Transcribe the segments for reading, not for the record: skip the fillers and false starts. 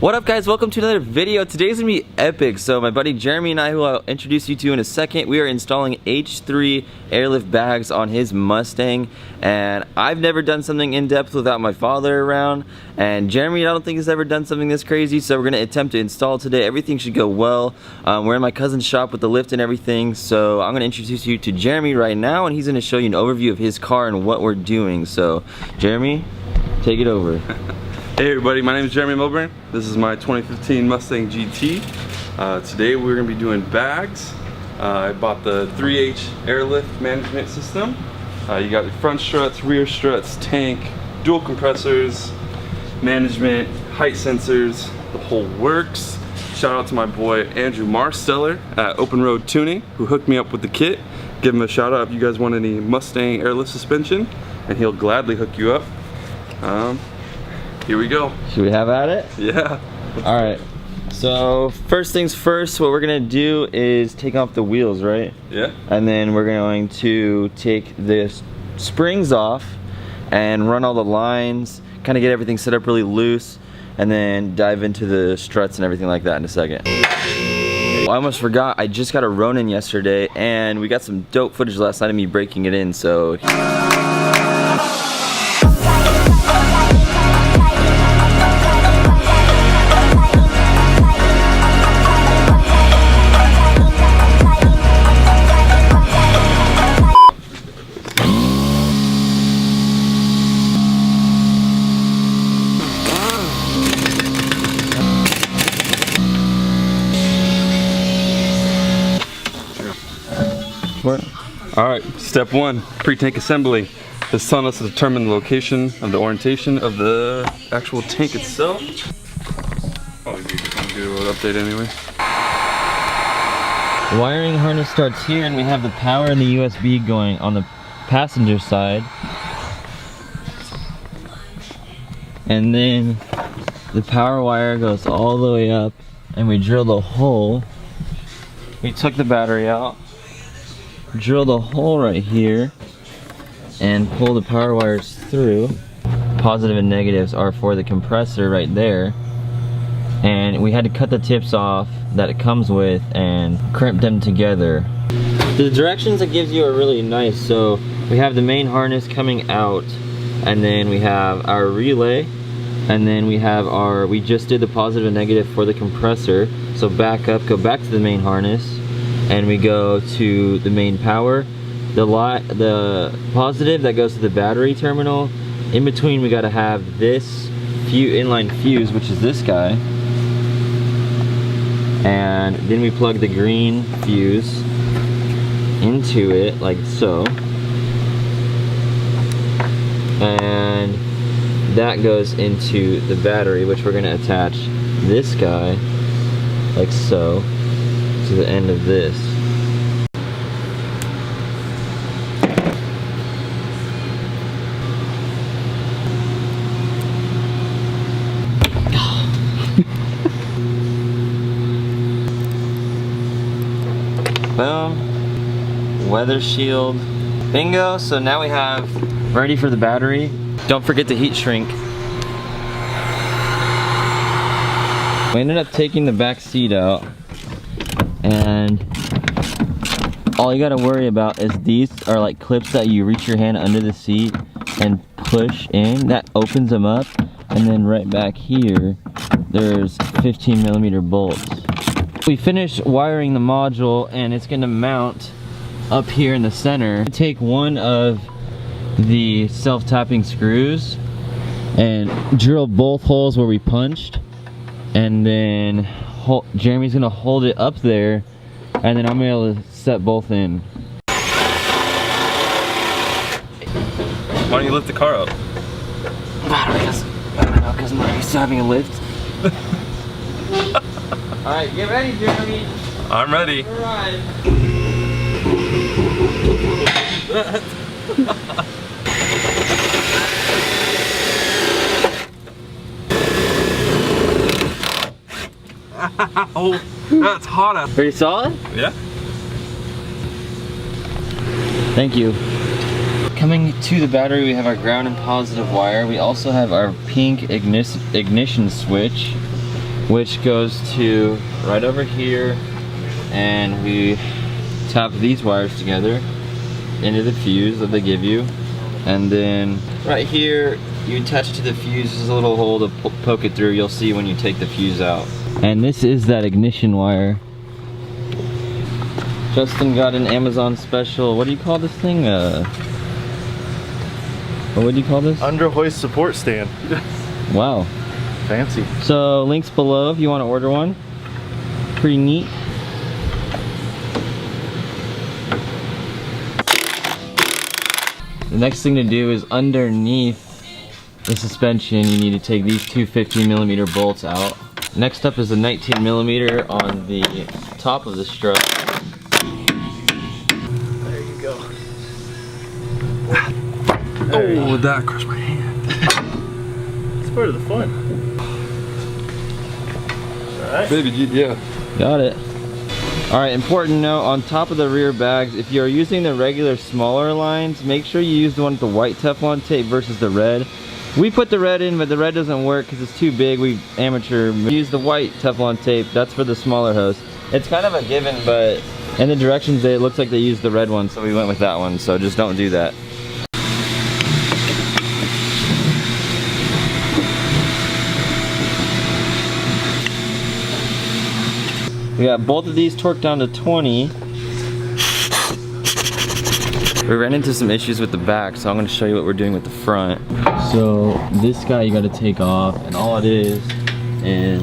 What up guys, welcome to another video. Today's gonna be epic. So my buddy Jeremy and I, who I'll introduce you to in a second, we are installing H3 Airlift bags on his Mustang. And I've never done something in depth without my father around. And Jeremy, I don't think has ever done something this crazy. So we're gonna attempt to install today. Everything should go well. We're in my cousin's shop with the lift and everything. So I'm gonna introduce you to Jeremy right now, and he's gonna show you an overview of his car and what we're doing. So Jeremy, take it over. Hey everybody, my name is Jeremy Milburn. This is my 2015 Mustang GT. Today we're going to be doing bags. I bought the 3H Airlift management system. You got your front struts, rear struts, tank, dual compressors, management, height sensors, the whole works. Shout out to my boy Andrew Marsteller at Open Road Tuning, who hooked me up with the kit. Give him a shout out if you guys want any Mustang Airlift suspension, and he'll gladly hook you up. Here we go. Should we have at it? Yeah. All right. So first things first, what we're gonna do is take off the wheels, right? Yeah. And then we're going to take the springs off and run all the lines, kind of get everything set up really loose, and then dive into the struts and everything like that in a second. I almost forgot, I just got a Ronin yesterday, and we got some dope footage last night of me breaking it in, so. Alright, step one, pre-tank assembly. This is telling us to determine the location of the orientation of the actual tank itself. Oh, you can do an update anyway. The wiring harness starts here, and we have the power and the USB going on the passenger side. And then the power wire goes all the way up, and we drilled a hole. We took the battery out, drilled a hole right here, and pull the power wires through. Positive and negatives are for the compressor right there, and we had to cut the tips off that it comes with and crimp them together. The directions it gives you are really nice. So we have the main harness coming out, and then we have our relay, and then we have our, we just did the positive and negative for the compressor. So back up, go back to the main harness, and we go to the main power. The positive that goes to the battery terminal. In between we gotta have this inline fuse, which is this guy. And then we plug the green fuse into it, like so. And that goes into the battery, which we're gonna attach this guy, like so, to the end of this. Boom. Weather shield. Bingo. So now we have ready for the battery. Don't forget the heat shrink. We ended up taking the back seat out, and all you gotta worry about is these are like clips that you reach your hand under the seat and push in. That opens them up, and then right back here there's 15mm bolts. We finished wiring the module, and it's gonna mount up here in the center. Take one of the self-tapping screws and drill both holes where we punched, and then Jeremy's gonna hold it up there, and then I'm gonna be able to set both in. Why don't you lift the car up? I don't know, because I'm not used to having a lift. Alright, get ready, Jeremy. I'm ready. Alright. Oh, that's hot out. Pretty solid? Yeah. Thank you. Coming to the battery, we have our ground and positive wire. We also have our pink ignition switch. which goes to right over here, and we tap these wires together into the fuse that they give you, and then right here you attach it to the fuse. There's a little hole to poke it through. You'll see when you take the fuse out. And this is that ignition wire. Justin got an Amazon special. What do you call this thing? What would you call this? Under hoist support stand. Wow. Fancy. So links below if you want to order one. Pretty neat. The next thing to do is underneath the suspension, you need to take these two 15mm bolts out. Next up is a 19mm on the top of the strut. There you go. Oh, that crushed my hand. It's part of the fun. Alright. Baby, yeah. Got it. Alright, important note, on top of the rear bags, if you're using the regular smaller lines, make sure you use the one with the white Teflon tape versus the red. We put the red in, but the red doesn't work because it's too big. We use the white Teflon tape. That's for the smaller hose. It's kind of a given, but in the directions it looks like they used the red one, so we went with that one. So just don't do that. We got both of these torqued down to 20. We ran into some issues with the back, so I'm going to show you what we're doing with the front. So this guy you got to take off, and all it is a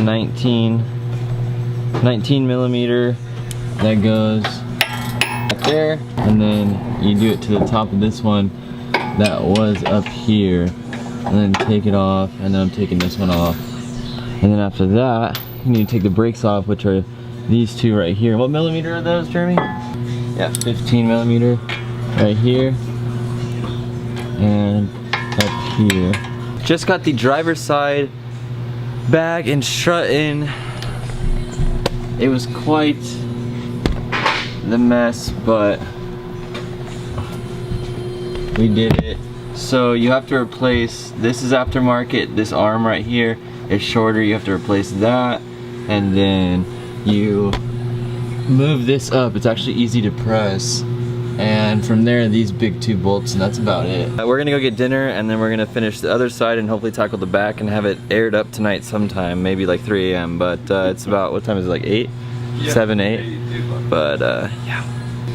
19mm that goes up there, and then you do it to the top of this one that was up here, and then take it off, and then I'm taking this one off. And then after that, you need to take the brakes off, which are these two right here. What millimeter are those, Jeremy? Yeah, 15mm right here and up here. Just got the driver's side bag and strut in. It was quite the mess, but we did it. So you have to replace, this is aftermarket, this arm right here is shorter, you have to replace that, and then you move this up. It's actually easy to press, and from there these big two bolts, and that's about it. We're gonna go get dinner, and then we're gonna finish the other side and hopefully tackle the back and have it aired up tonight sometime, maybe like 3 a.m. but it's about, what time is it, like 8? Yeah, 7, 8? But yeah.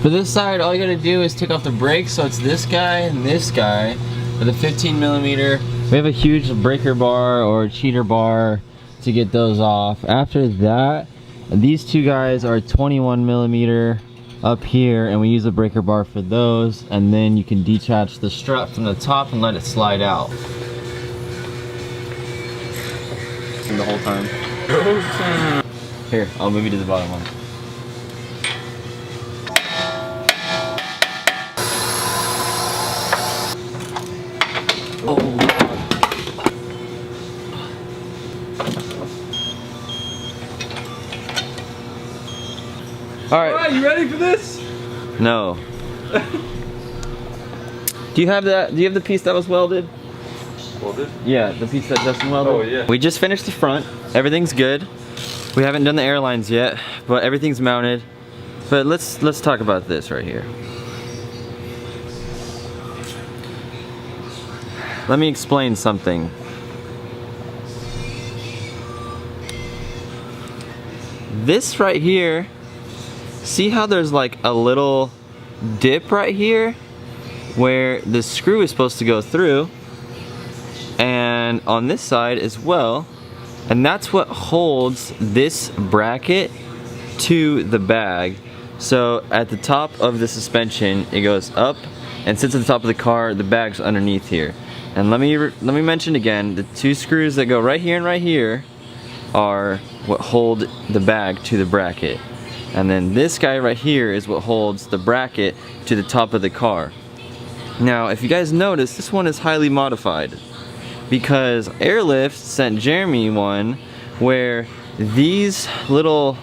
For this side, all you gotta do is take off the brakes, so it's this guy and this guy with a 15mm. We have a huge breaker bar or cheater bar to get those off. After that, these two guys are 21mm up here, and we use a breaker bar for those, and then you can detach the strut from the top and let it slide out. The whole time. Here, I'll move you to the bottom one. Alright, you ready for this? No. Do you have that? Do you have the piece that was welded? Welded? Yeah, the piece that Justin welded. Oh yeah. We just finished the front. Everything's good. We haven't done the airlines yet, but everything's mounted. But let's talk about this right here. Let me explain something. This right here, see how there's like a little dip right here where the screw is supposed to go through, and on this side as well, and that's what holds this bracket to the bag. So at the top of the suspension it goes up and sits at the top of the car. The bag's underneath here. And let me mention again, the two screws that go right here and right here are what hold the bag to the bracket. And then this guy right here is what holds the bracket to the top of the car. Now, if you guys notice, this one is highly modified because Airlift sent Jeremy one where these little,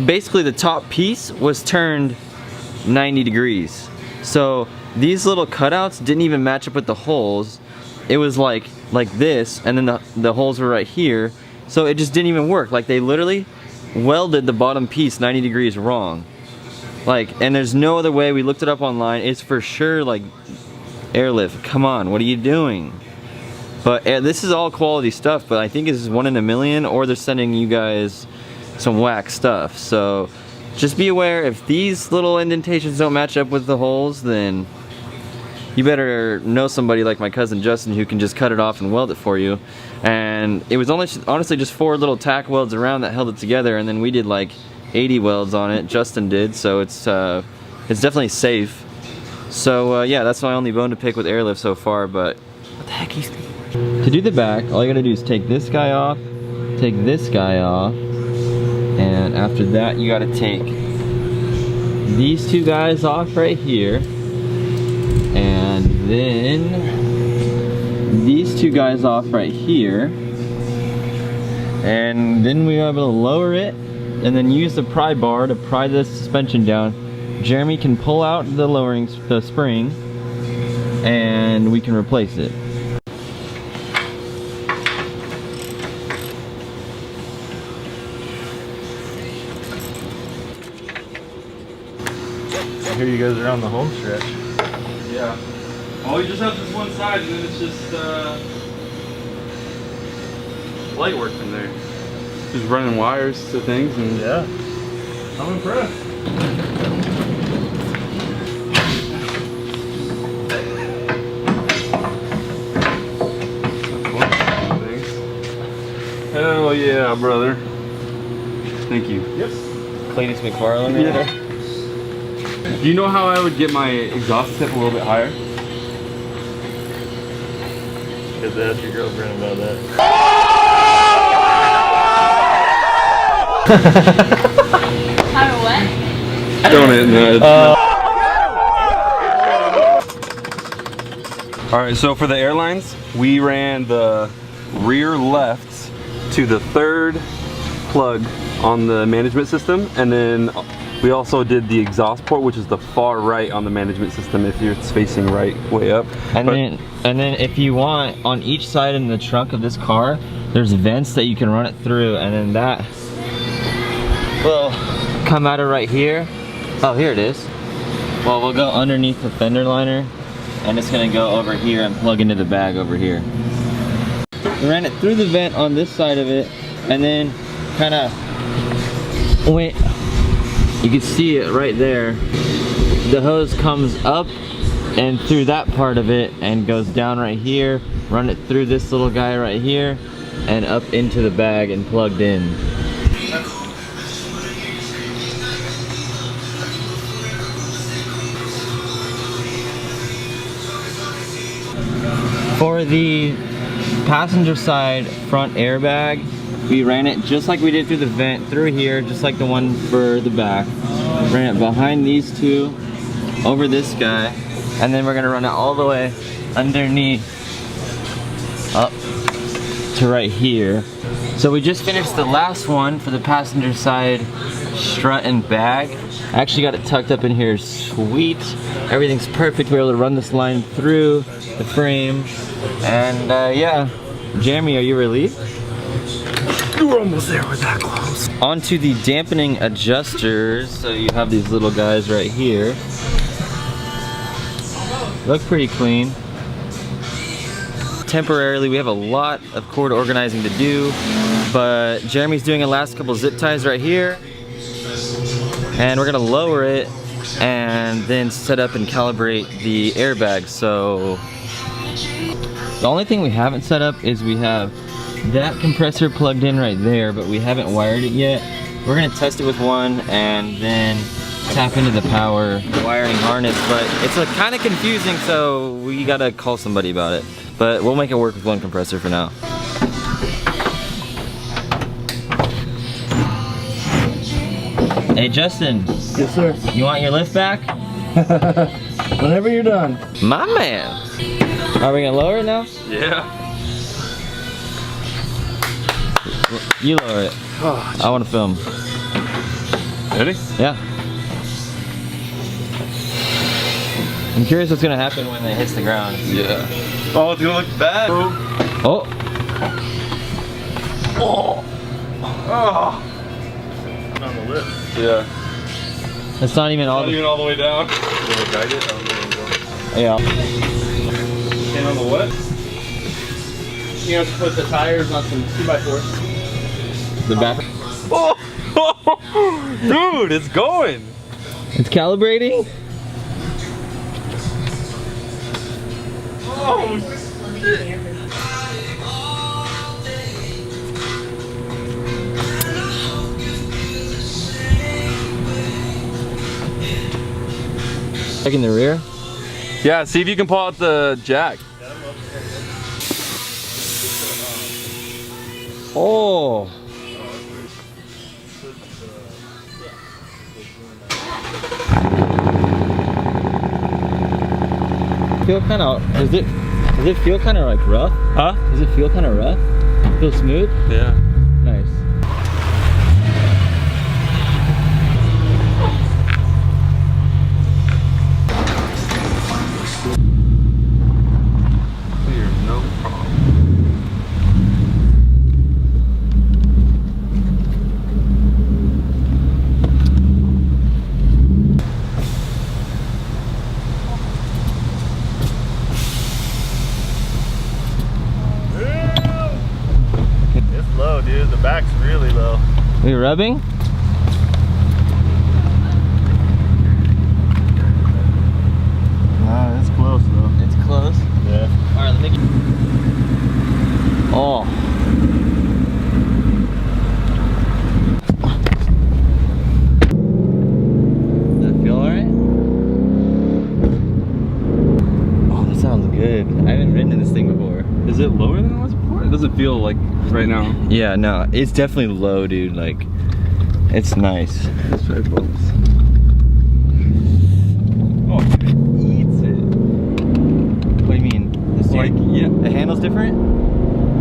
basically the top piece was turned 90 degrees. So these little cutouts didn't even match up with the holes, it was like this, and then the holes were right here, so it just didn't even work. Like, they literally welded the bottom piece 90 degrees wrong. Like, and there's no other way. We looked it up online. It's for sure like Airlift. Come on, what are you doing? But this is all quality stuff, but I think this is 1 in a million, or they're sending you guys some whack stuff. So just be aware, if these little indentations don't match up with the holes, then you better know somebody like my cousin Justin who can just cut it off and weld it for you. And it was honestly just 4 little tack welds around that held it together, and then we did like 80 welds on it. Justin did, so it's definitely safe. So yeah, that's my only bone to pick with Airlift so far. But what the heck is to do the back, all you gotta do is take this guy off, take this guy off, and after that you gotta take these 2 guys off right here, and then these 2 guys off right here, and then we are able to lower it and then use the pry bar to pry the suspension down. Jeremy can pull out the spring, and we can replace it. I hear you guys are on the home stretch. Yeah. Oh, we just have this one side, and then it's just light work from there. Just running wires to things, and Yeah. I'm impressed. hell yeah, brother. Thank you. Yep. Cleanest McFarlane right there. Do you know how I would get my exhaust tip a little bit higher? Because ask your girlfriend about that. How what? Don't it? No, Alright, so for the airlines, we ran the rear left to the 3rd plug on the management system, and then we also did the exhaust port, which is the far right on the management system if it's facing right way up. And then if you want, on each side in the trunk of this car, there's vents that you can run it through, and then that will come out of right here. Oh, here it is. Well, we'll go underneath the fender liner, and it's gonna go over here and plug into the bag over here. We ran it through the vent on this side of it, and then kind of went, you can see it right there. The hose comes up and through that part of it and goes down right here, run it through this little guy right here, and up into the bag and plugged in. For the passenger side front airbag, we ran it just like we did through the vent, through here, just like the one for the back. Ran it behind these 2, over this guy, and then we're gonna run it all the way underneath, up to right here. So we just finished the last one for the passenger side strut and bag. I actually got it tucked up in here, sweet. Everything's perfect. We're able to run this line through the frame, and yeah. Jeremy, are you relieved? We're almost there, we're that close. Onto the dampening adjusters. So you have these little guys right here. Look pretty clean. Temporarily, we have a lot of cord organizing to do, but Jeremy's doing the last couple zip ties right here, and we're gonna lower it and then set up and calibrate the airbag. So the only thing we haven't set up is we have that compressor plugged in right there, but we haven't wired it yet. We're gonna test it with one and then tap into the power wiring harness, but it's kind of confusing, so we gotta call somebody about it. But we'll make it work with one compressor for now. Hey Justin. Yes, sir. You want your lift back? Whenever you're done. My man. Are we gonna lower it now? Yeah. You lower it. Oh, I want to film. Ready? Yeah. I'm curious what's gonna happen when it hits the ground. Yeah. Oh, it's gonna look bad. Oh. Oh. Oh. On the lip. Yeah. It's not even all. Not even all the way down. Guide it. Yeah. And on the what? You have to put the tires on some 2x4s. The back. Oh. Dude, it's going. It's calibrating. Oh. Like in the rear. Yeah, see if you can pull out the jack. Oh. Feel kind of. Does it feel kind of like rough? Huh? Does it feel kind of rough? Feel smooth? Yeah. Nice. No problem. It's low, dude. The back's really low. Are you rubbing? Nah, it's close though. It's close. Yeah. Alright, let me get... Oh. Does that feel alright? Oh, that sounds good. I haven't ridden in this thing before. Is it lower than it was before? It doesn't feel like right now. Yeah, no, it's definitely low, dude. Like, it's nice. Let's try both. Oh, it eats it. What do you mean? The steering? Like, yeah. The handle's different?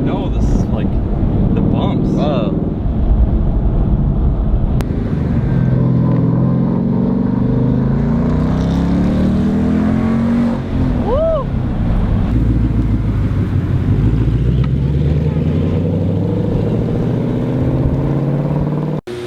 No, this is like the bumps. Oh.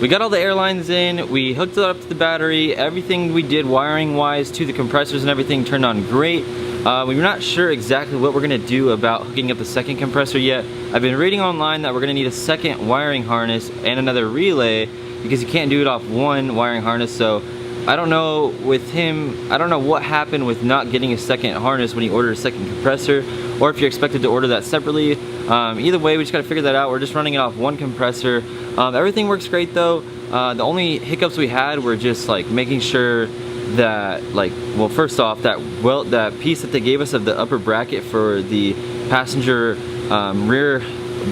We got all the airlines in, we hooked it up to the battery, everything we did wiring wise to the compressors and everything turned on great. We're not sure exactly what we're gonna do about hooking up the second compressor yet. I've been reading online that we're gonna need a second wiring harness and another relay because you can't do it off one wiring harness. So I don't know with him, I don't know what happened with not getting a second harness when he ordered a second compressor, or if you're expected to order that separately. Either way, we just gotta figure that out. We're just running it off one compressor. Everything works great though. The only hiccups we had were just like making sure that, like, well, first off, that piece that they gave us of the upper bracket for the passenger rear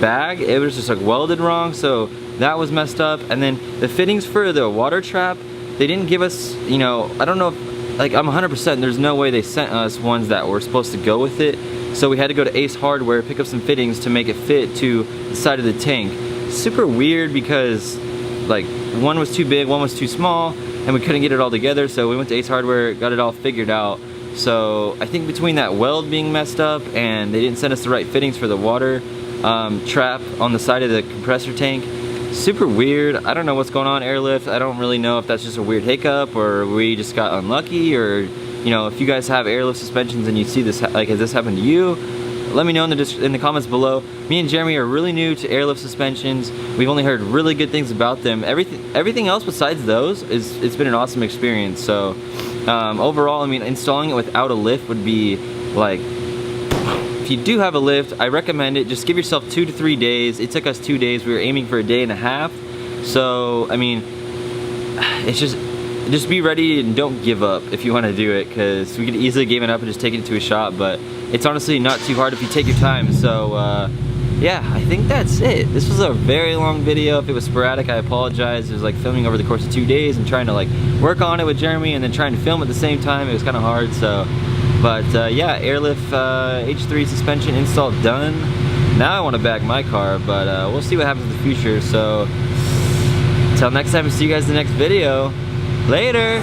bag, it was just like welded wrong, so that was messed up. And then the fittings for the water trap, they didn't give us, you know, I don't know if, like, I'm 100%, there's no way they sent us ones that were supposed to go with it. So we had to go to Ace Hardware, pick up some fittings to make it fit to the side of the tank. Super weird because, like, one was too big, one was too small, and we couldn't get it all together, so we went to Ace Hardware, got it all figured out. So I think between that weld being messed up and they didn't send us the right fittings for the water trap on the side of the compressor tank, super weird. I don't know what's going on, Airlift. I don't really know if that's just a weird hiccup or we just got unlucky, or, you know, if you guys have Airlift suspensions and you see this, like, has this happened to you? Let me know in the comments below. Me and Jeremy are really new to Airlift suspensions. We've only heard really good things about them. Everything else besides those it's been an awesome experience. So overall, I mean, installing it without a lift would be like, if you do have a lift, I recommend it. Just give yourself 2 to 3 days. It took us 2 days. We were aiming for a day and a half. So I mean, it's just be ready and don't give up if you want to do it, because we could easily give it up and just take it to a shop, but it's honestly not too hard if you take your time. So yeah, I think that's it. This was a very long video. If it was sporadic, I apologize. It was like filming over the course of 2 days and trying to like work on it with Jeremy and then trying to film at the same time. It was kind of hard. So, but yeah, Airlift H3 suspension install done. Now I want to bag my car, but we'll see what happens in the future. So until next time, see you guys in the next video. Later.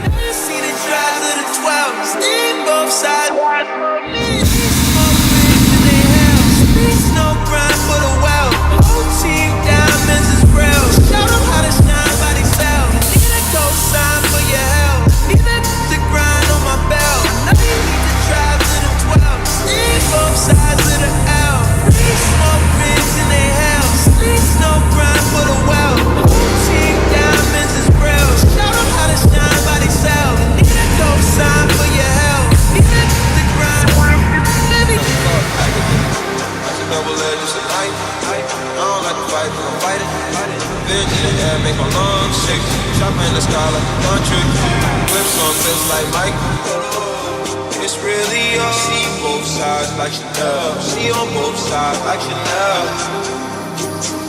long six, chopper in the sky like a country. Clips on clips like Michael. It's really all. See both sides like Chanel. See on both sides like Chanel.